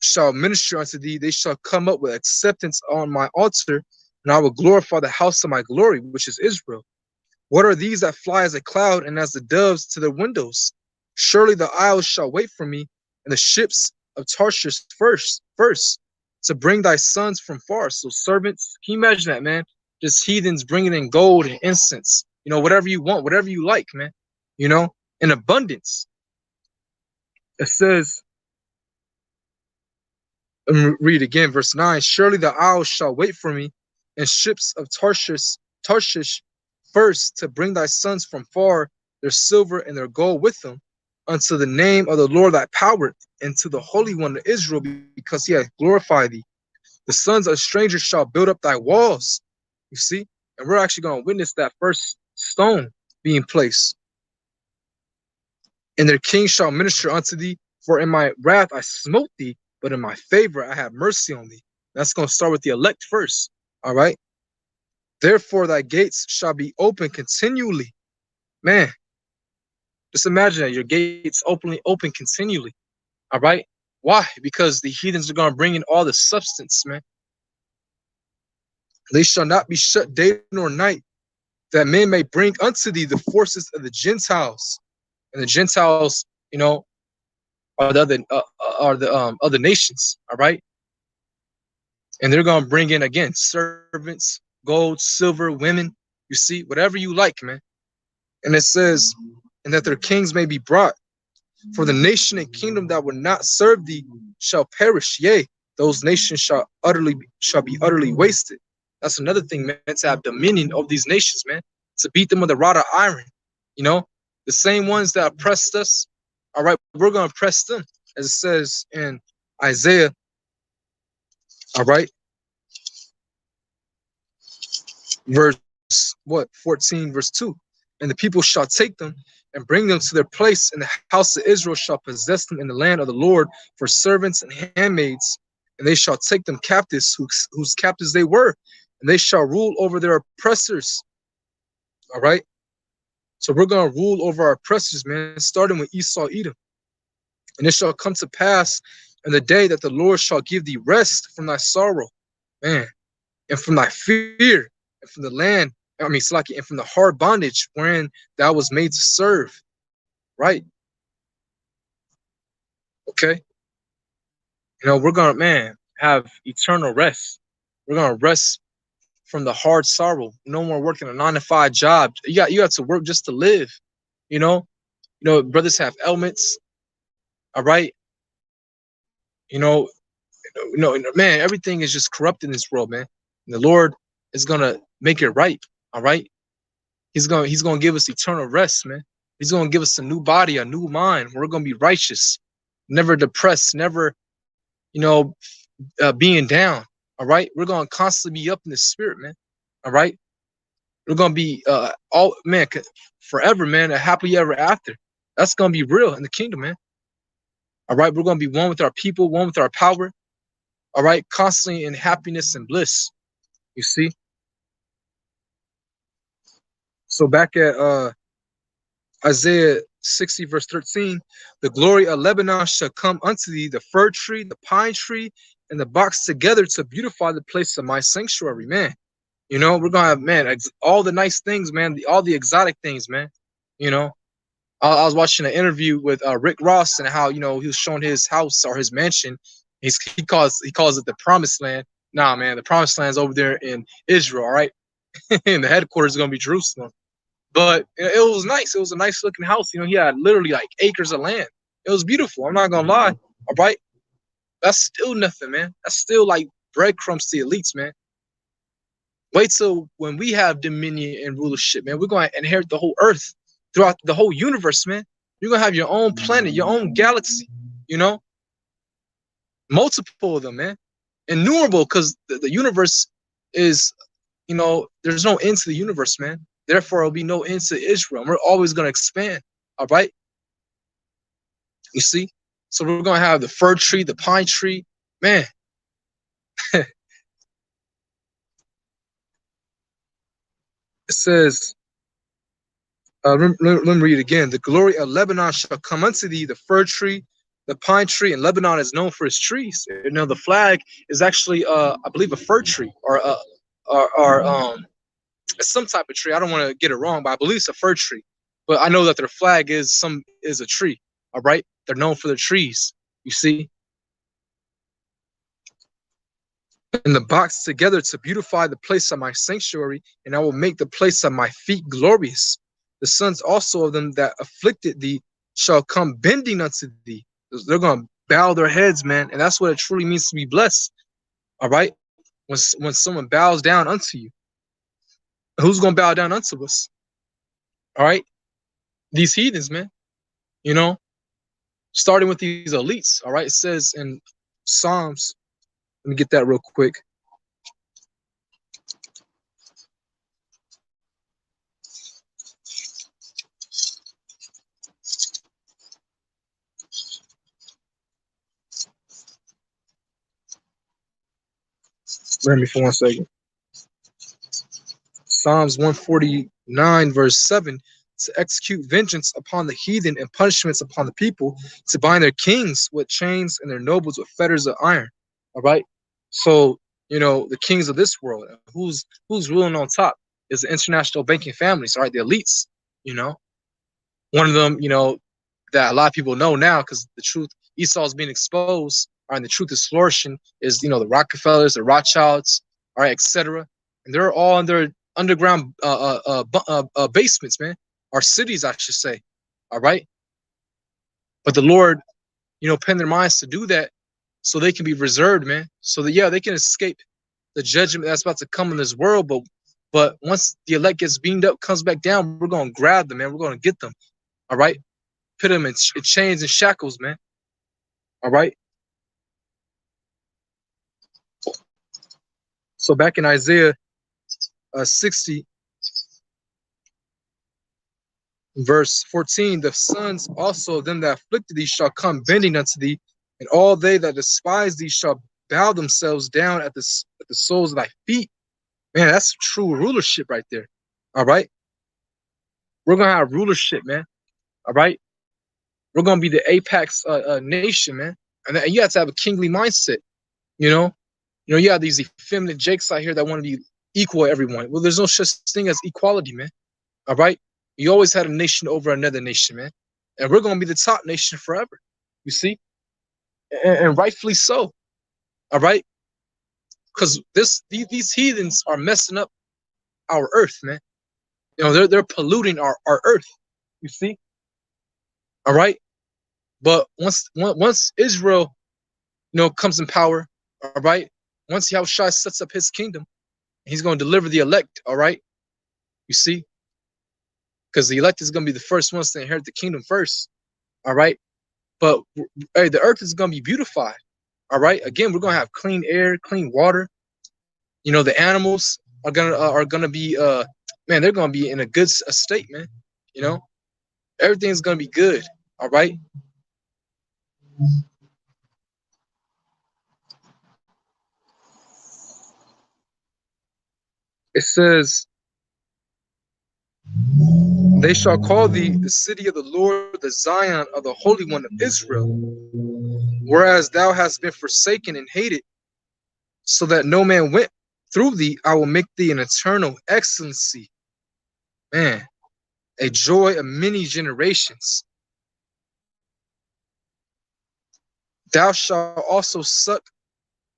shall minister unto thee. They shall come up with acceptance on my altar, and I will glorify the house of my glory, which is Israel. What are these that fly as a cloud and as the doves to their windows? Surely the isles shall wait for me, and the ships of Tarshish first, to bring thy sons from far. So servants, can you imagine that, man? Just heathens bringing in gold and incense, whatever you want, whatever you like, man, in abundance. It says, read again, verse 9, surely the isles shall wait for me, and ships of Tarshish first, to bring thy sons from far, their silver and their gold with them, unto the name of the Lord thy power, and to the Holy One of Israel, because he hath glorified thee. The sons of strangers shall build up thy walls. You see? And we're actually going to witness that first stone being placed. And their king shall minister unto thee, for in my wrath I smote thee, but in my favor I have mercy on thee. That's going to start with the elect first. All right? Therefore thy gates shall be open continually. Man, just imagine that, your gates open continually. All right? Why? Because the heathens are going to bring in all the substance, man. They shall not be shut day nor night, that men may bring unto thee the forces of the Gentiles. And the Gentiles, are the other nations. All right? And they're going to bring in, again, servants, gold, silver, women. You see, whatever you like, man. And it says, and that their kings may be brought. For the nation and kingdom that will not serve thee shall perish. Yea, those nations shall be utterly wasted. That's another thing, man, to have dominion over these nations, man. To beat them with a rod of iron. The same ones that oppressed us, all right, we're going to oppress them, as it says in Isaiah, all right, verse 14, verse 2. And the people shall take them and bring them to their place, and the house of Israel shall possess them in the land of the Lord for servants and handmaids, and they shall take them captives, whose captives they were, and they shall rule over their oppressors. All right. So we're going to rule over our oppressors, man, starting with Esau, Edom. And it shall come to pass in the day that the Lord shall give thee rest from thy sorrow, man, and from thy fear, and from the land, and from the hard bondage wherein thou was made to serve. Right? Okay? We're going to, man, have eternal rest. We're going to rest from the hard sorrow. No more working a 9-to-5 job. You have to work just to live. Brothers have ailments. All right. Man, everything is just corrupt in this world, man. And the Lord is gonna make it right. All right. He's gonna give us eternal rest, man. He's gonna give us a new body, a new mind. We're gonna be righteous, never depressed, never, you know, being down. All right, we're gonna constantly be up in the spirit, man. All right, we're gonna be all man forever, man. A happily ever after. That's gonna be real in the kingdom, man. All right, we're gonna be one with our people, one with our power. All right, constantly in happiness and bliss. You see. So back at Isaiah 60 verse 13, the glory of Lebanon shall come unto thee, the fir tree, the pine tree, and the box together to beautify the place of my sanctuary, man. You know, we're gonna have, man, all the nice things, man, all the exotic things, man. You know, I was watching an interview with Rick Ross and how, you know, he was showing his house or his mansion. He calls it the promised land. Nah, man, the promised land's over there in Israel, all right? And the headquarters is gonna be Jerusalem. But it was nice. It was a nice looking house. You know, he had literally like acres of land. It was beautiful. I'm not gonna lie. All right. That's still nothing, man. That's still like breadcrumbs to the elites, man. Wait till when we have dominion and rulership, man. We're gonna inherit the whole earth throughout the whole universe, man. You're gonna have your own planet, your own galaxy, you know, multiple of them, man. Innumerable, because the universe is, you know, there's no end to the universe, man. Therefore, there'll be no end to Israel. We're always going to expand. All right. You see? So we're going to have the fir tree, the pine tree. Man. It says, let me read it again. The glory of Lebanon shall come unto thee, the fir tree, the pine tree, and Lebanon is known for its trees. You know, the flag is actually, I believe, a fir tree or some type of tree. I don't want to get it wrong, but I believe it's a fir tree. But I know that their flag is a tree. All right, they're known for their trees. You see, and the box together to beautify the place of my sanctuary, and I will make the place of my feet glorious. The sons also of them that afflicted thee shall come bending unto thee. They're gonna bow their heads, man, and that's what it truly means to be blessed. All right, when someone bows down unto you. Who's gonna bow down unto us? All right, these heathens, man. You know, starting with these elites. All right, it says in Psalms. Let me get that real quick. Bear me for 1 second. Psalms 149 verse 7, to execute vengeance upon the heathen and punishments upon the people, to bind their kings with chains and their nobles with fetters of iron. All right. So, you know, the kings of this world, who's ruling on top is the international banking families, all right, the elites, you know. One of them, you know, that a lot of people know now because the truth, Esau is being exposed, all right, and the truth is flourishing, is, you know, the Rockefellers, the Rothschilds, all right, etc. And they're all in their underground basements, man, or cities, I should say, all right. But the Lord, you know, penned their minds to do that so they can be reserved, man, so that, yeah, they can escape the judgment that's about to come in this world. But once the elect gets beamed up, comes back down, we're gonna grab them, man. We're gonna get them, all right. Put them in chains and shackles, man. All right. So back in Isaiah 60, verse 14, the sons also of them that afflicted thee shall come bending unto thee, and all they that despise thee shall bow themselves down at the soles of thy feet. Man, that's true rulership right there. All right. We're gonna have rulership, man. All right. We're gonna be the apex nation, man. And you have to have a kingly mindset. You know, you have these effeminate jakes out here that want to be equal to everyone. Well, there's no such thing as equality, man. All right. You always had a nation over another nation, man. And we're gonna be the top nation forever. You see, and rightfully so. All right, because these heathens are messing up our earth, man. You know, they're polluting our earth. You see, all right. But once Israel, you know, comes in power, all right. Once Yahushua sets up his kingdom, he's going to deliver the elect, all right. You see, because the elect is gonna be the first ones to inherit the kingdom first. All right, but hey, the earth is gonna be beautified. All right, again, we're gonna have clean air, clean water. You know, the animals are gonna be man, they're gonna be in a good state, man. You know, everything's gonna be good. All right. It says, they shall call thee the city of the Lord, the Zion of the Holy One of Israel. Whereas thou hast been forsaken and hated, so that no man went through thee, I will make thee an eternal excellency. Man, a joy of many generations. Thou shalt also suck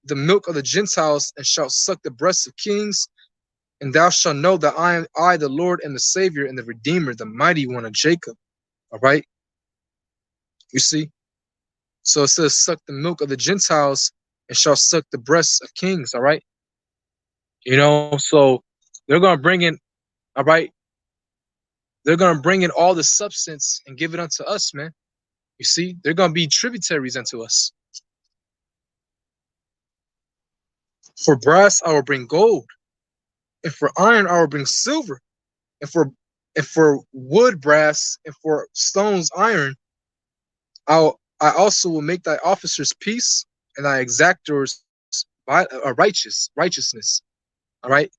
the milk of the Gentiles, and shalt suck the breasts of kings. And thou shalt know that I am the Lord and the Savior and the Redeemer, the mighty one of Jacob. All right. You see? So it says, suck the milk of the Gentiles and shall suck the breasts of kings. All right. You know, so they're going to bring in, all right. They're going to bring in all the substance and give it unto us, man. You see, they're going to be tributaries unto us. For brass, I will bring gold. And for iron, I will bring silver. And for wood, brass, and for stones, iron, I also will make thy officers peace, and thy exactors righteousness. All right.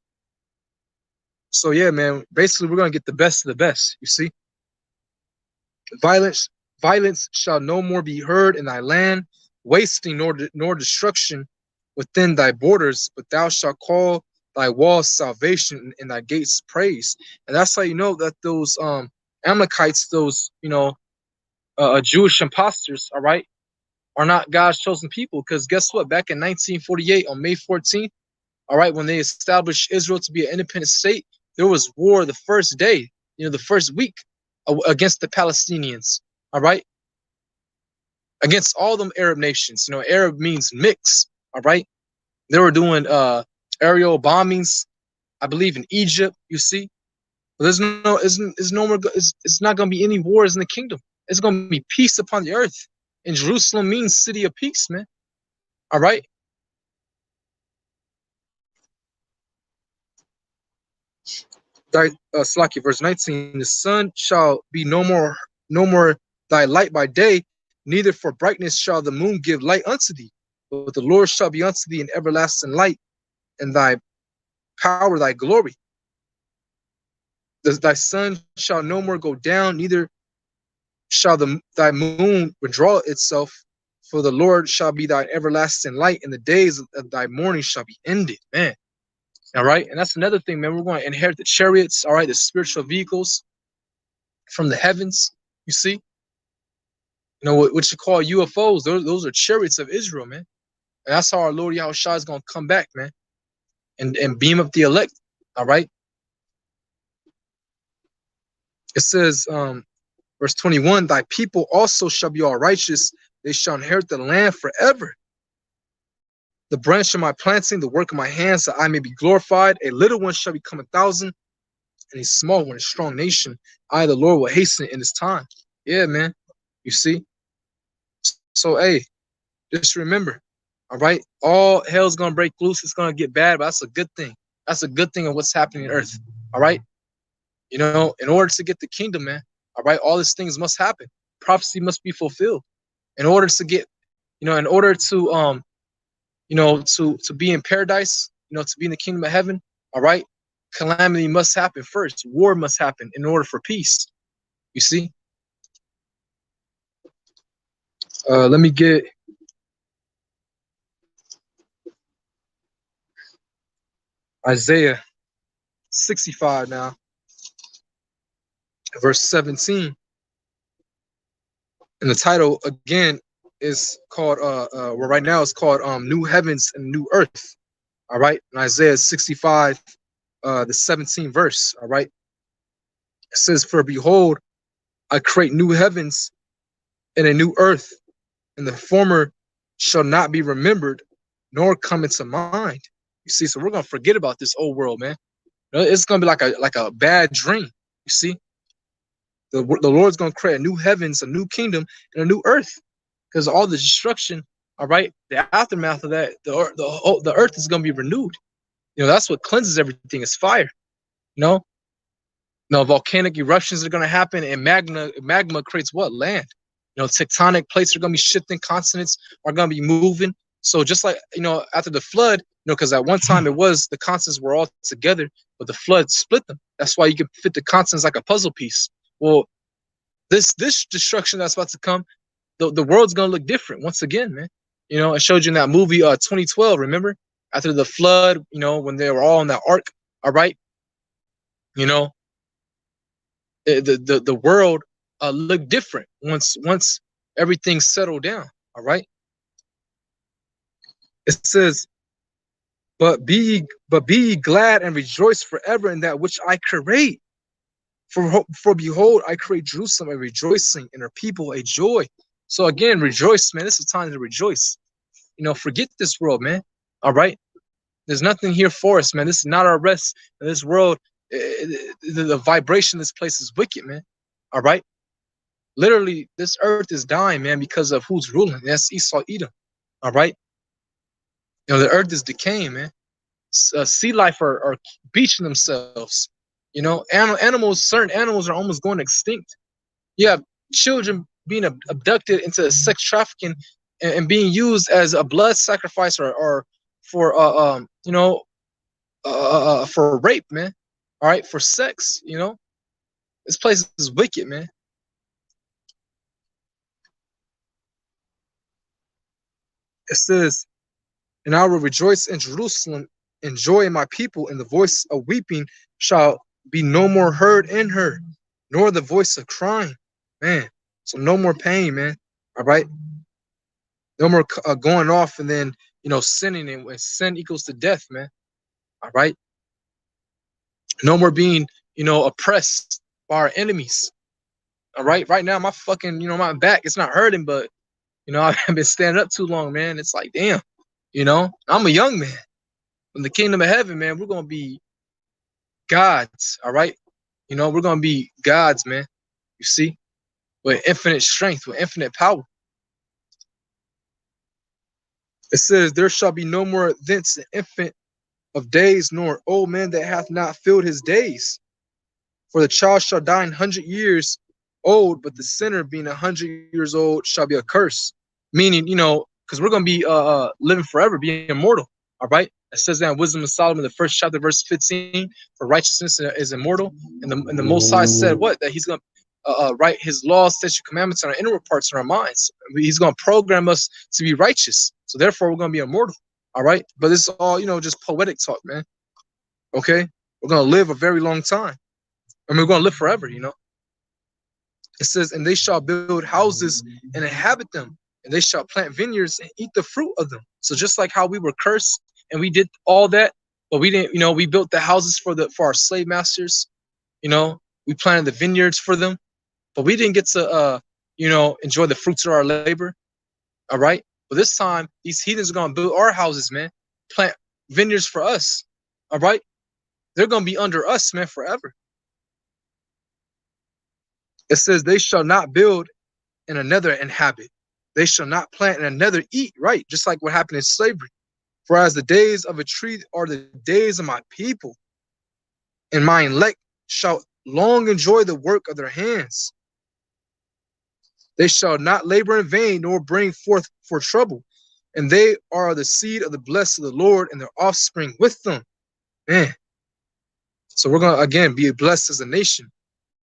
So yeah, man. Basically, we're gonna get the best of the best. You see, violence shall no more be heard in thy land, wasting nor destruction within thy borders. But thou shalt call thy walls salvation and thy gates praise. And that's how you know that those Amalekites, those Jewish imposters, all right, are not God's chosen people. Because guess what? Back in 1948, on May 14th, all right, when they established Israel to be an independent state, there was war the first day, the first week against the Palestinians, all right, against all them Arab nations. Arab means mix, all right. They were doing aerial bombings, I believe, in Egypt. You see, but it's not going to be any wars in the kingdom. It's going to be peace upon the earth. And Jerusalem means city of peace, man. All right. Slaki, verse 19, the sun shall be no more thy light by day, neither for brightness shall the moon give light unto thee. But the Lord shall be unto thee an everlasting light, and thy power thy glory. Thy sun shall no more go down, neither shall thy moon withdraw itself, for the Lord shall be thy everlasting light, and the days of thy mourning shall be ended. Man. All right. And that's another thing, man. We're going to inherit the chariots, all right, the spiritual vehicles from the heavens. You see, what you call UFOs, those are chariots of Israel, man. And that's how our Lord Yahushua is going to come back, man, and beam up the elect. All right. It says, verse 21, thy people also shall be all righteous. They shall inherit the land forever. The branch of my planting, the work of my hands, that I may be glorified. A little one shall become 1,000, and a small one, a strong nation. I, the Lord, will hasten it in his time. Yeah, man. You see? So, hey, just remember, all right? All hell's going to break loose. It's going to get bad, but that's a good thing. That's a good thing of what's happening on earth, all right? In order to get the kingdom, man, all right, all these things must happen. Prophecy must be fulfilled. In order to get, in order to, to be in paradise, to be in the kingdom of heaven, all right, calamity must happen first. War must happen in order for peace. You see? Let me get Isaiah 65 now, verse 17. And the title, again, is called, right now it's called New Heavens and New Earth. All right? In Isaiah 65, the 17th verse. All right? It says, for behold, I create new heavens and a new earth, and the former shall not be remembered, nor come into mind. You see, so we're gonna forget about this old world, man. It's gonna be like a bad dream. You see, The Lord's going to create a new heavens, a new kingdom, and a new earth. Because all the destruction, all right, the aftermath of that, the earth is going to be renewed. That's what cleanses everything is fire. Volcanic eruptions are going to happen, and magma creates what? Land. Tectonic plates are going to be shifting, continents are going to be moving. So just like, after the flood, because at one time the continents were all together, but the flood split them. That's why you can fit the continents like a puzzle piece. Well, this destruction that's about to come, the world's going to look different once again, man. I showed you in that movie 2012, remember? After the flood, when they were all in that ark, all right? The world looked different once everything settled down, all right? It says, but be ye glad and rejoice forever in that which I create. For behold, I create Jerusalem a rejoicing, and her people a joy. So again, rejoice, man. This is time to rejoice. Forget this world, man. All right? There's nothing here for us, man. This is not our rest. In this world, the vibration of this place is wicked, man. All right? Literally, this earth is dying, man, because of who's ruling. That's Esau, Edom. All right? The earth is decaying, man. Sea life are beaching themselves. Animals, certain animals are almost going extinct. You have children being abducted into sex trafficking and being used as a blood sacrifice or for for rape, man. All right, for sex. This place is wicked, man. It says, and I will rejoice in Jerusalem, and joy in my people, and the voice of weeping shall be no more heard in her, nor the voice of crying, man. So no more pain, man. All right, no more going off and then sinning, and sin equals to death, man. All right, no more being oppressed by our enemies. All right, right now my fucking my back, it's not hurting, but I've been standing up too long, man. It's like, damn, I'm a young man. In the kingdom of heaven, man, we're gonna be gods. All right, we're gonna be gods, man. You see, with infinite strength, with infinite power. It says, there shall be no more thence an infant of days, nor old man that hath not filled his days. For the child shall die 100 years old, but the sinner being 100 years old shall be a curse. Meaning, because we're gonna be living forever, being immortal. All right. It says that in Wisdom of Solomon, the 1st chapter, verse 15, for righteousness is immortal. And the Most High said what? That he's going to write his laws, statutes, commandments on our inward parts in our minds. He's going to program us to be righteous. So therefore, we're going to be immortal. All right. But this is all, just poetic talk, man. Okay. We're going to live a very long time. We're going to live forever, It says, and they shall build houses and inhabit them, and they shall plant vineyards and eat the fruit of them. So just like how we were cursed, and we did all that, but we didn't, we built the houses for our slave masters, we planted the vineyards for them, but we didn't get to, enjoy the fruits of our labor. All right. But this time, these heathens are going to build our houses, man, plant vineyards for us. All right. They're going to be under us, man, forever. It says, they shall not build and another inhabit. They shall not plant and another eat, right? Just like what happened in slavery. For as the days of a tree are the days of my people, and my elect shall long enjoy the work of their hands. They shall not labor in vain, nor bring forth for trouble. And they are the seed of the blessed of the Lord, and their offspring with them. Man. So we're going to, again, be blessed as a nation.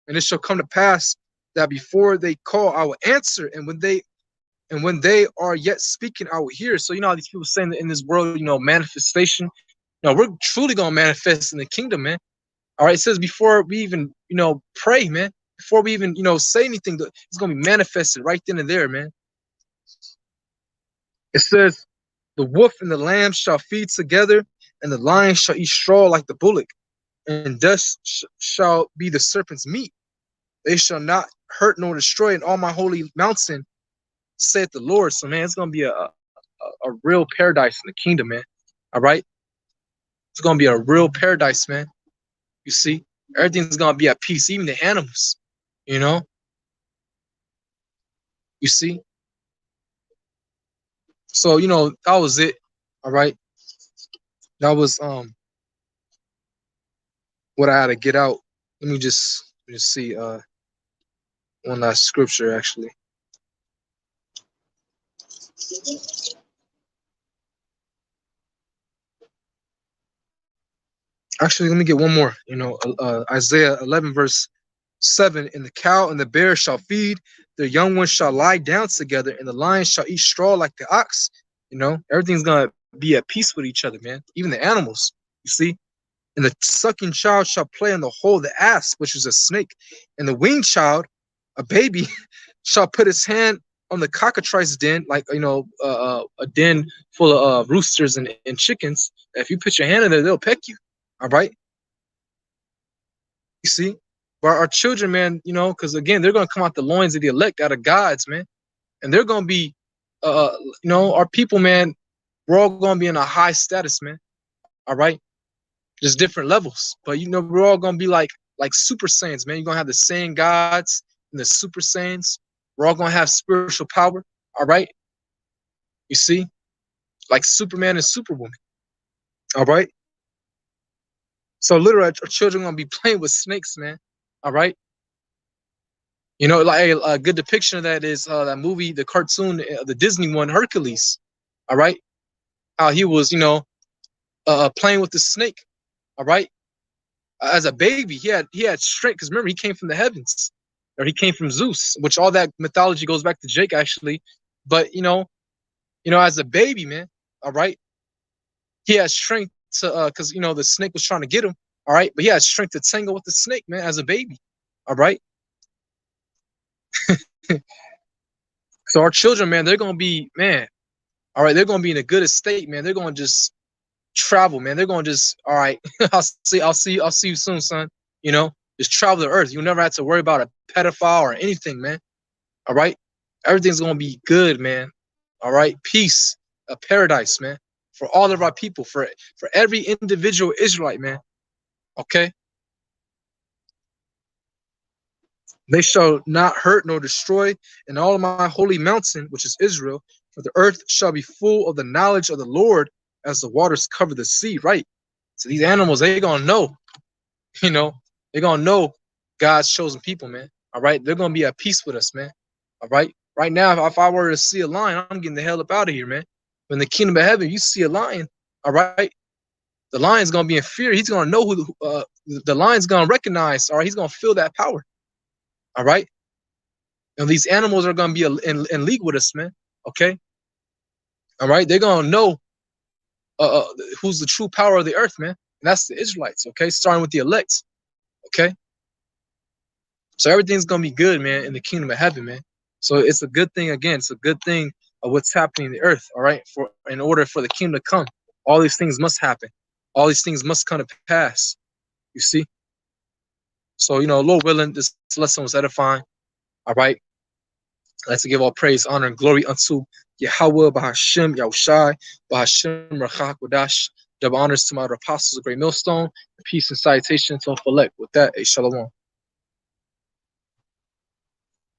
And it shall come to pass that before they call, I will answer. And when they are yet speaking, I will hear. So, how these people saying that in this world, manifestation. We're truly going to manifest in the kingdom, man. All right. It says before we even, pray, man. Before we even, say anything, it's going to be manifested right then and there, man. It says, the wolf and the lamb shall feed together, and the lion shall eat straw like the bullock, and dust shall be the serpent's meat. They shall not hurt nor destroy in all my holy mountain, saith the Lord. So, man, it's going to be a real paradise in the kingdom, man. All right? It's going to be a real paradise, man. You see? Everything's going to be at peace, even the animals. You know, you see. So that was it. All right, that was what I had to get out. Let me just see one last scripture actually. Actually, let me get one more. Isaiah 11 verse 7. And the cow and the bear shall feed, their young ones shall lie down together, and the lion shall eat straw like the ox. Everything's gonna be at peace with each other, man. Even the animals, you see. And the sucking child shall play on the hole of the asp, which is a snake. And the weaned child, a baby, shall put his hand on the cockatrice den, like a den full of roosters and chickens. If you put your hand in there, they'll peck you. All right, you see. But our children, man, because again, they're gonna come out the loins of the elect, out of God's, man, and they're gonna be, our people, man. We're all gonna be in a high status, man. All right, just different levels, but we're all gonna be like super saiyans, man. You're gonna have the Saiyan gods and the super saiyans. We're all gonna have spiritual power. All right, you see, like Superman and Superwoman. All right, so literally, our children gonna be playing with snakes, man. All right, like a good depiction of that is that movie, the cartoon, the Disney one, Hercules. All right, how he was, playing with the snake. All right, as a baby, he had strength, because remember, he came from the heavens, or he came from Zeus, which all that mythology goes back to Jake actually. But as a baby, man, all right, he had strength to, because the snake was trying to get him. All right, but he had strength to tangle with the snake, man, as a baby. All right. So our children, man, they're gonna be, man, all right, they're gonna be in a good estate, man. They're gonna just travel, man. They're gonna just, all right, I'll see you soon, son. Just travel the earth. You'll never have to worry about a pedophile or anything, man. All right, everything's gonna be good, man. All right, peace, a paradise, man, for all of our people, for every individual Israelite, man. Okay. They shall not hurt nor destroy in all of my holy mountain, which is Israel, for the earth shall be full of the knowledge of the Lord as the waters cover the sea. Right. So these animals, they gonna know, they're gonna know God's chosen people, man. All right. They're gonna be at peace with us, man. All right. Right now, if I were to see a lion, I'm getting the hell up out of here, man. In the kingdom of heaven, you see a lion, all right, the lion's gonna be in fear. He's gonna know who the lion's gonna recognize. All right, he's gonna feel that power. All right, and these animals are gonna be in league with us, man. Okay, all right, they're gonna know who's the true power of the earth, man. And that's the Israelites. Okay, starting with the elect. Okay, so everything's gonna be good, man, in the kingdom of heaven, man. So it's a good thing. Again, it's a good thing of what's happening in the earth. All right, for in order for the kingdom to come, all these things must happen. All these things must come to pass. You see. So Lord willing, this lesson was edifying. All right. Let's give all praise, honor, and glory unto Yahweh, Bahashem, Yahushai, Bahashem, Rachak, Wadash. Double honors to my apostles, a great millstone. Peace and salutation to Phalek. With that, a shalom.